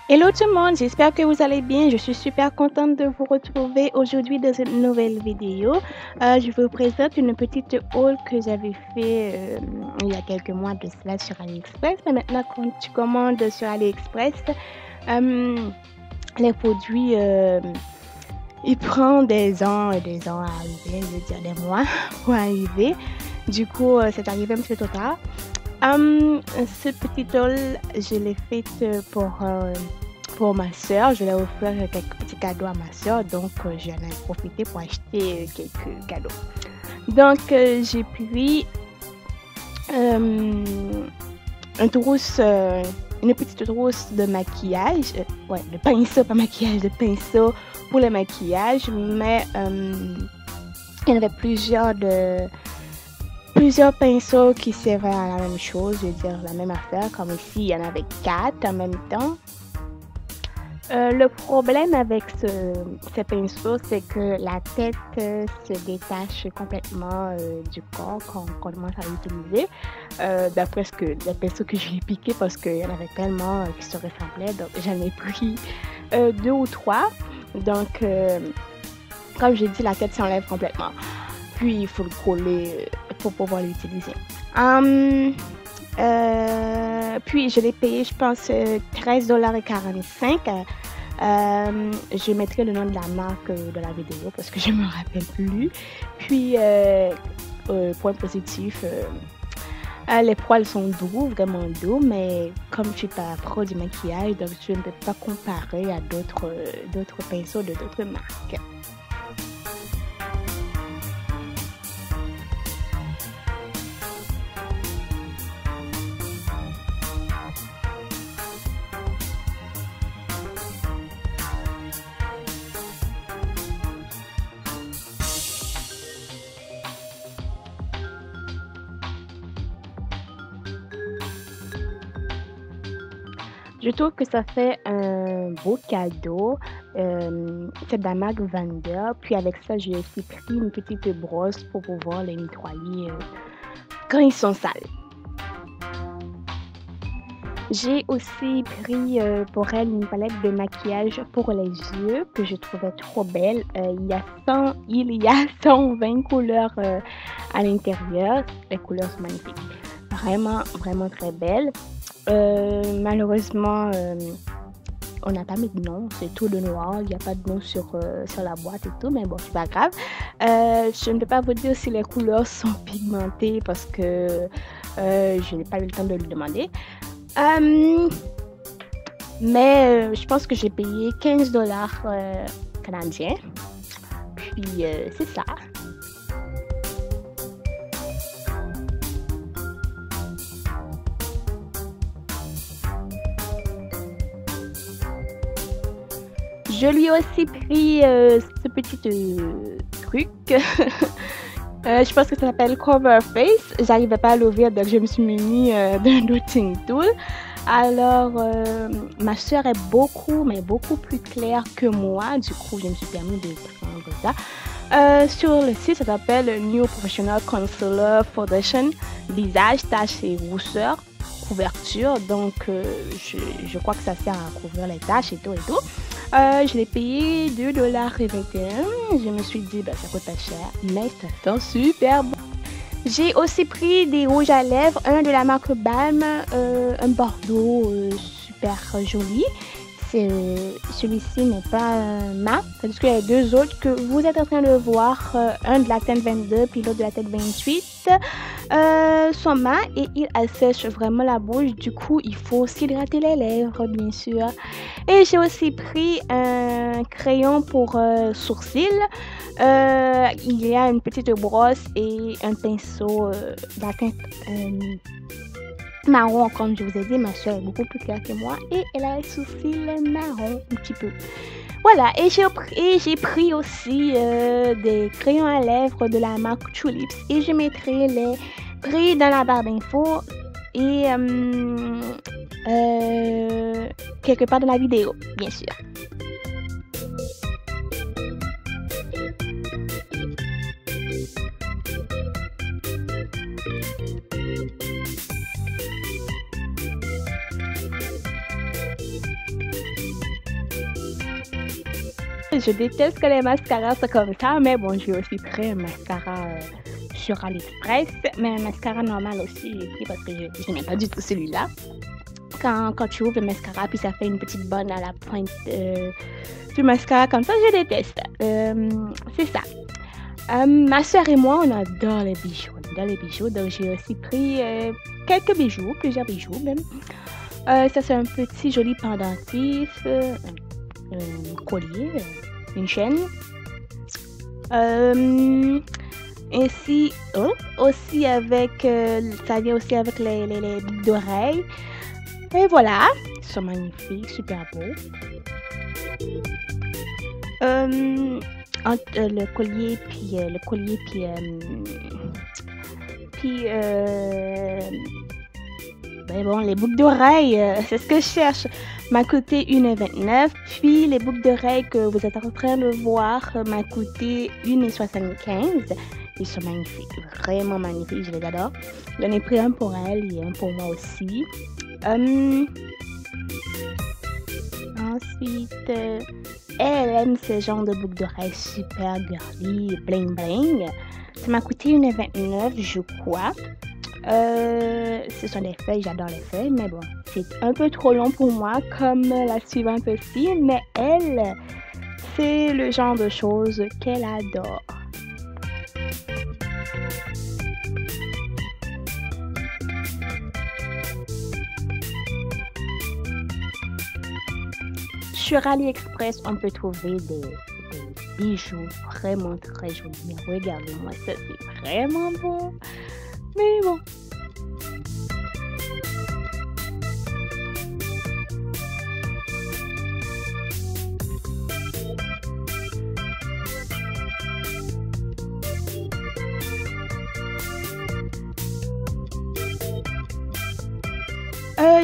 Hello tout le monde, j'espère que vous allez bien. Je suis super contente de vous retrouver aujourd'hui dans une nouvelle vidéo. Je vous présente une petite haul que j'avais fait il y a quelques mois de cela sur AliExpress. Mais maintenant, quand tu commandes sur AliExpress, euh, les produits, ils prennent des ans et des ans à arriver, je veux dire des mois pour arriver. Du coup, c'est arrivé un petit peu trop tard. Ce petit haul, je l'ai fait pour ma soeur. Je l'ai offert quelques petits cadeaux à ma soeur, donc j'en ai profité pour acheter quelques cadeaux. Donc j'ai pris une petite trousse de maquillage, ouais, de pinceau, pas maquillage, de pinceau pour le maquillage, mais il y en avait plusieurs pinceaux qui servaient à la même chose, je veux dire la même affaire, comme ici il y en avait 4 en même temps. Le problème avec ces pinceaux, c'est que la tête se détache complètement du corps quand on commence à l'utiliser. D'après les pinceaux que j'ai piqués, parce qu'il y en avait tellement qui se ressemblaient, donc j'en ai pris 2 ou 3. Donc, comme j'ai dit, la tête s'enlève complètement. Puis, il faut le coller pour pouvoir l'utiliser. Puis je l'ai payé, je pense, $13,45. Je mettrai le nom de la marque de la vidéo parce que je me rappelle plus. Puis point positif, les poils sont doux, vraiment doux, mais comme je suis pas pro du maquillage, donc je ne peux pas comparer à d'autres pinceaux de d'autres marques. Je trouve que ça fait un beau cadeau. C'est de la marque Vander. Puis avec ça, j'ai aussi pris une petite brosse pour pouvoir les nettoyer quand ils sont sales. J'ai aussi pris pour elle une palette de maquillage pour les yeux que je trouvais trop belle. Il y a 120 couleurs à l'intérieur. Les couleurs sont magnifiques. Vraiment, vraiment très belles. Malheureusement, on n'a pas mis de nom, c'est tout de noir, il n'y a pas de nom sur la boîte et tout, mais bon, c'est pas grave. Je ne peux pas vous dire si les couleurs sont pigmentées parce que je n'ai pas eu le temps de le demander. Mais je pense que j'ai payé $15 canadiens. Puis c'est ça. Je lui ai aussi pris ce petit truc. Je pense que ça s'appelle Cover Face. J'arrivais pas à l'ouvrir, donc je me suis mis d'un dotting tool. Alors, ma soeur est beaucoup, mais beaucoup plus claire que moi. Du coup, je me suis permis de prendre ça. Sur le site, ça s'appelle New Professional Concealer Foundation. Visage, taches et rousseur. Couverture. Donc, je crois que ça sert à couvrir les taches et tout et tout. Je l'ai payé $2,21. Je me suis dit, ça coûte pas cher, mais ça sent super bon. J'ai aussi pris des rouges à lèvres, un de la marque Balm, un bordeaux super joli. Celui-ci n'est pas mat, parce qu'il y a 2 autres que vous êtes en train de voir, un de la teinte 22 puis l'autre de la teinte 28, sont mat et ils assèchent vraiment la bouche. Du coup, il faut s'hydrater les lèvres, bien sûr. Et j'ai aussi pris un crayon pour sourcils. Il y a une petite brosse et un pinceau de la teinte marron, comme je vous ai dit. Ma soeur est beaucoup plus claire que moi et elle a les sourcils marron un petit peu. Voilà, et j'ai pris aussi des crayons à lèvres de la marque Tulips et je mettrai les prix dans la barre d'infos et quelque part dans la vidéo, bien sûr. Je déteste que les mascaras soient comme ça, mais bon, j'ai aussi pris un mascara sur AliExpress, mais un mascara normal aussi, ici, parce que je n'aime pas du tout celui-là. Quand tu ouvres le mascara, puis ça fait une petite bonne à la pointe du mascara, comme ça, je déteste. C'est ça. Ma soeur et moi, on adore les bijoux. On adore les bijoux, donc j'ai aussi pris quelques bijoux, plusieurs bijoux même. Ça, c'est un petit joli pendentif, un collier, une chaîne. Ainsi, aussi avec, ça vient aussi avec les boucles d'oreilles. Et voilà, ils sont magnifiques, super beaux. Entre le collier puis ben bon, les boucles d'oreilles, c'est ce que je cherche. M'a coûté 1,29 €. Puis les boucles d'oreilles que vous êtes en train de voir m'a coûté 1,75 €. Ils sont magnifiques, vraiment magnifiques, je les adore. J'en ai pris un pour elle et un pour moi aussi. Ensuite, elle aime ce genre de boucles d'oreilles super girly, bling bling. Ça m'a coûté 1,29 €, je crois. Ce sont des feuilles, j'adore les feuilles, mais bon, c'est un peu trop long pour moi, comme la suivante aussi, mais elle, c'est le genre de choses qu'elle adore. Sur AliExpress, on peut trouver des bijoux vraiment très jolis. Mais regardez-moi ça, c'est vraiment beau. Mais bon.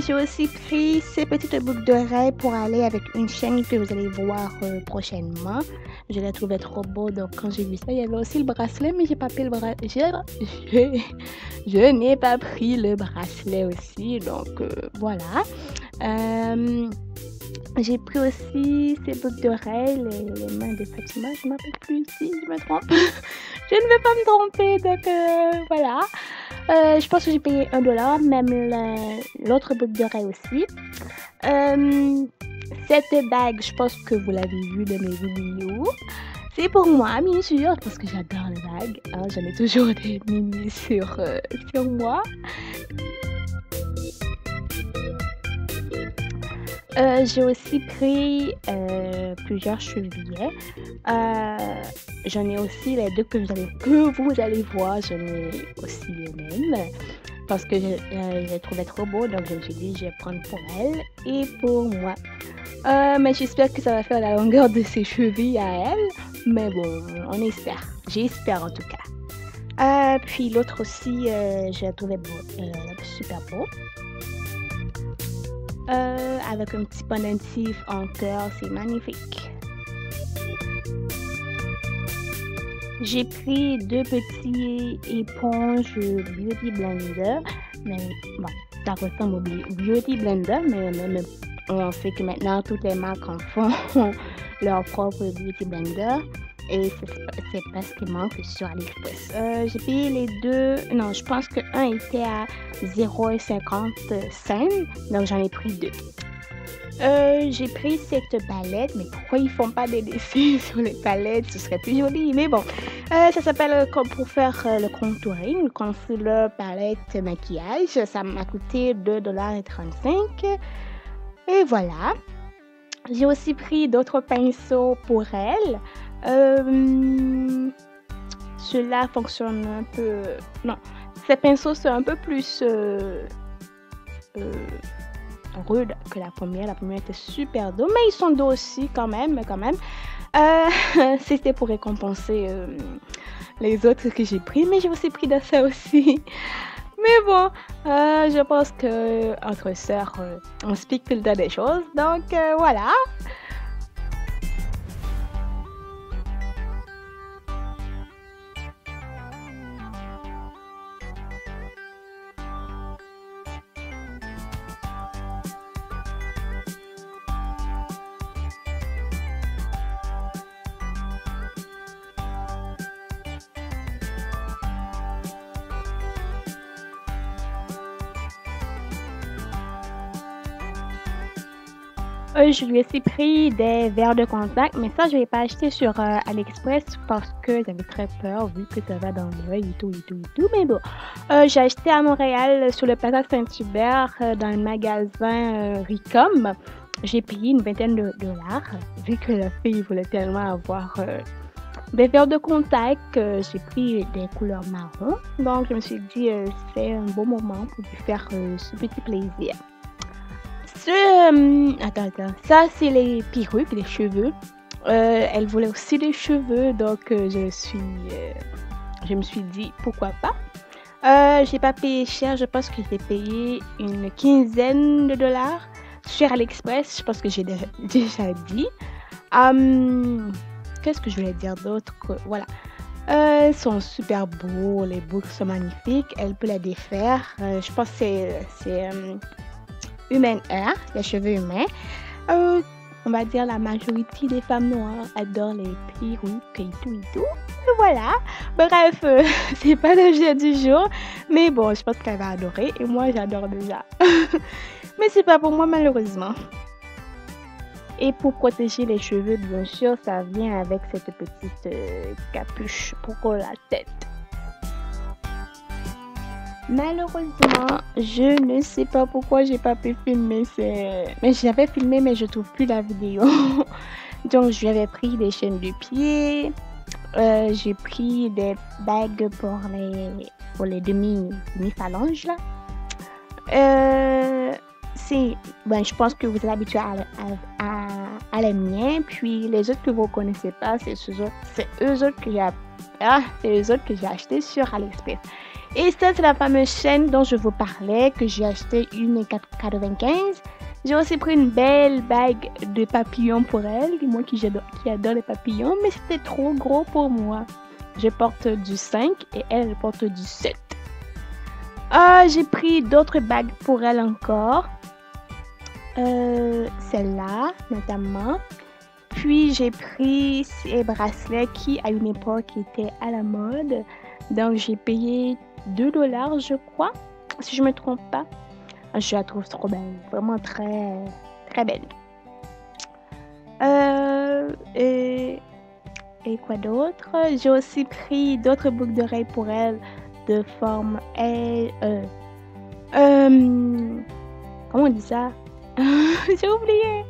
J'ai aussi pris ces petites boucles d'oreilles pour aller avec une chaîne que vous allez voir prochainement. Je la trouvais trop beau, donc quand j'ai vu ça, il y avait aussi le bracelet, mais j'ai pas pris le bracelet. Je n'ai pas pris le bracelet aussi, donc voilà. J'ai pris aussi ces boucles d'oreilles, les mains de Fatima, je ne m'appelle plus si je me trompe. Je ne vais pas me tromper, donc voilà. Je pense que j'ai payé 1 $, même l'autre boucle d'oreille aussi. Cette bague, je pense que vous l'avez vu dans mes vidéos. C'est pour moi, bien sûr, parce que j'adore les bagues. Hein, j'en ai toujours des mini sur moi. J'ai aussi pris plusieurs chevillets. J'en ai aussi les deux que vous allez voir. J'en ai aussi les mêmes. Parce que je les trouvais trop beaux. Donc je me suis dit, je vais prendre pour elle et pour moi. Mais j'espère que ça va faire la longueur de ses chevilles à elle. Mais bon, on espère. J'espère en tout cas. Puis l'autre aussi, je la trouvais super beau. Avec un petit pendentif en cœur, c'est magnifique. J'ai pris 2 petits éponges Beauty Blender, mais bon, ça ressemble au Beauty Blender, mais on sait que maintenant toutes les marques en font leur propre Beauty Blender. Et c'est parce qu'il manque sur AliExpress. J'ai payé les deux. Non, je pense que un était à 0,50 $. Donc j'en ai pris 2. J'ai pris cette palette. Mais pourquoi ils font pas des dessins sur les palettes? Ce serait plus joli. Mais bon. Ça s'appelle pour faire le contouring. Le concealer palette maquillage. Ça m'a coûté 2,35 $. Et voilà. J'ai aussi pris d'autres pinceaux pour elle. Cela fonctionne un peu... Non, ces pinceaux sont un peu plus rudes que la première. La première était super doux, mais ils sont doux aussi quand même. C'était pour récompenser les autres que j'ai pris, mais j'ai aussi pris de ça aussi. Mais bon, je pense que entre sœurs, on se pique tout le temps des choses. Donc voilà. Je lui ai aussi pris des verres de contact, mais ça, je ne l'ai pas acheté sur AliExpress parce que j'avais très peur vu que ça va dans l'œil et tout, et tout, et tout. Mais bon, j'ai acheté à Montréal sur le Plaza Saint-Hubert dans le magasin Ricom. J'ai payé une vingtaine de dollars vu que la fille voulait tellement avoir des verres de contact. J'ai pris des couleurs marron. Donc, je me suis dit, c'est un bon moment pour lui faire ce petit plaisir. Attends. Ça, c'est les perruques, les cheveux. Elle voulait aussi des cheveux, donc je me suis dit pourquoi pas. J'ai pas payé cher, je pense que j'ai payé une quinzaine de dollars sur AliExpress, je pense que j'ai déjà dit. Qu'est-ce que je voulais dire d'autre? Voilà. Ils sont super beaux, les boucles sont magnifiques, elle peut les défaire. Je pense que c'est humaine hair, les cheveux humains. On va dire la majorité des femmes noires adorent les perruques et tout. Voilà. Bref, c'est pas le jeu du jour, mais bon, je pense qu'elle va adorer et moi j'adore déjà. Mais c'est pas pour moi malheureusement. Et pour protéger les cheveux, bien sûr, ça vient avec cette petite capuche pour la tête. Malheureusement, je ne sais pas pourquoi j'ai pas pu filmer. Mais j'avais filmé, mais je trouve plus la vidéo. Donc, je lui avais pris des chaînes de pied. J'ai pris des bagues pour les demi-phalanges là. Je pense que vous êtes habitués à les miens. Puis les autres que vous ne connaissez pas, c'est eux autres que j'ai acheté sur AliExpress. Et ça, c'est la fameuse chaîne dont je vous parlais, que j'ai acheté une 4,95. J'ai aussi pris une belle bague de papillons pour elle, moi qui adore les papillons, mais c'était trop gros pour moi. Je porte du 5 et elle porte du 7. J'ai pris d'autres bagues pour elle encore. Celle-là, notamment. Puis j'ai pris ces bracelets qui, à une époque, étaient à la mode. Donc, j'ai payé 2 dollars, je crois, si je me trompe pas. Je la trouve trop belle, vraiment très, très belle. Et quoi d'autre? J'ai aussi pris d'autres boucles d'oreilles pour elle de forme comment on dit ça? J'ai oublié.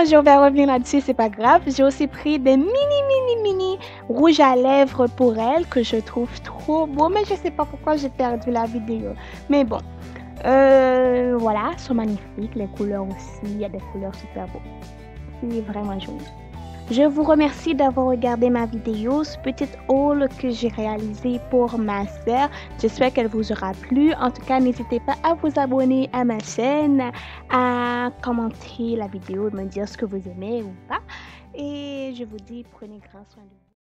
Je vais revenir là-dessus, c'est pas grave. J'ai aussi pris des mini rouges à lèvres pour elle que je trouve trop beau, mais je sais pas pourquoi j'ai perdu la vidéo. Mais bon, voilà, elles sont magnifiques, les couleurs aussi, il y a des couleurs super beaux. C'est vraiment joli. Je vous remercie d'avoir regardé ma vidéo, ce petit haul que j'ai réalisé pour ma sœur. J'espère qu'elle vous aura plu. En tout cas, n'hésitez pas à vous abonner à ma chaîne, à commenter la vidéo, me dire ce que vous aimez ou pas. Et je vous dis, prenez grand soin de vous.